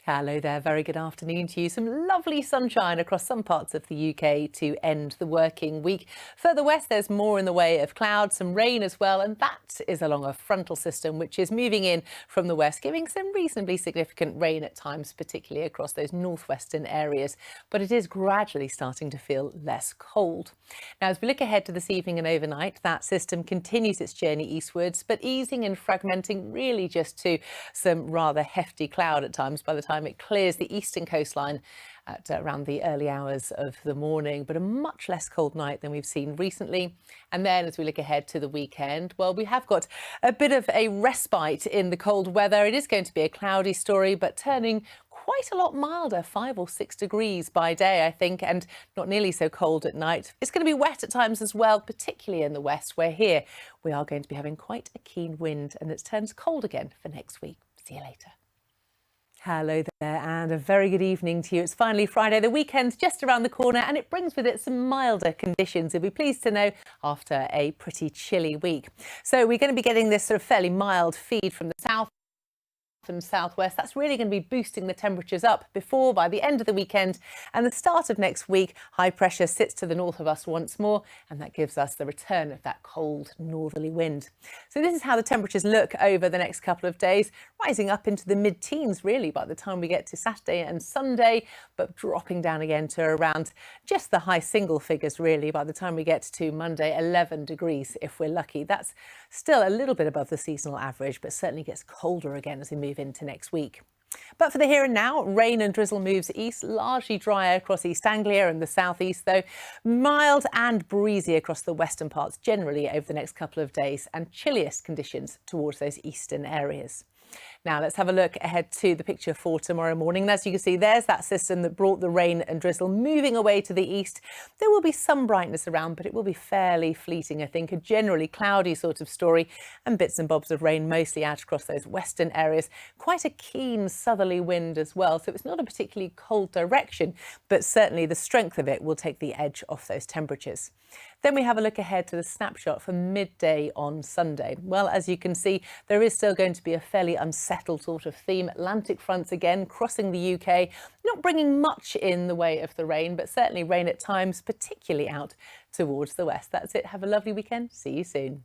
Hello there, very good afternoon to you. Some lovely sunshine across some parts of the UK to end the working week. Further west, there's more in the way of clouds, some rain as well, and that is along a frontal system which is moving in from the west, giving some reasonably significant rain at times, particularly across those northwestern areas. But it is gradually starting to feel less cold. Now, as we look ahead to this evening and overnight, that system continues its journey eastwards, but easing and fragmenting really just to some rather hefty cloud at times by the time it clears the eastern coastline at around the early hours of the morning, but a much less cold night than we've seen recently. And then as we look ahead to the weekend, well, we have got a bit of a respite in the cold weather. It is going to be a cloudy story, but turning quite a lot milder, 5 or 6 degrees by day, I think, and not nearly so cold at night. It's going to be wet at times as well, particularly in the west, where here we are going to be having quite a keen wind, and it turns cold again for next week. See you later. Hello there and a very good evening to you. It's finally Friday, the weekend's just around the corner, and it brings with it some milder conditions, you'll be pleased to know, after a pretty chilly week. So we're going to be getting this sort of fairly mild feed from the south and southwest. That's really going to be boosting the temperatures up before, by the end of the weekend and the start of next week, high pressure sits to the north of us once more, and that gives us the return of that cold northerly wind. So this is how the temperatures look over the next couple of days, rising up into the mid-teens really by the time we get to Saturday and Sunday, but dropping down again to around just the high single figures really by the time we get to Monday, 11 degrees if we're lucky. That's still a little bit above the seasonal average, but certainly gets colder again as we move into next week. But for the here and now, rain and drizzle moves east, largely drier across East Anglia and the southeast, though mild and breezy across the western parts generally over the next couple of days, and chilliest conditions towards those eastern areas. Now let's have a look ahead to the picture for tomorrow morning. And as you can see, there's that system that brought the rain and drizzle moving away to the east. There will be some brightness around, but it will be fairly fleeting, I think. A generally cloudy sort of story, and bits and bobs of rain mostly out across those western areas. Quite a keen southerly wind as well, so it's not a particularly cold direction, but certainly the strength of it will take the edge off those temperatures. Then we have a look ahead to the snapshot for midday on Sunday. Well, as you can see, there is still going to be a fairly unsettled sort of theme. Atlantic fronts again crossing the UK, not bringing much in the way of the rain, but certainly rain at times, particularly out towards the west. That's it. Have a lovely weekend. See you soon.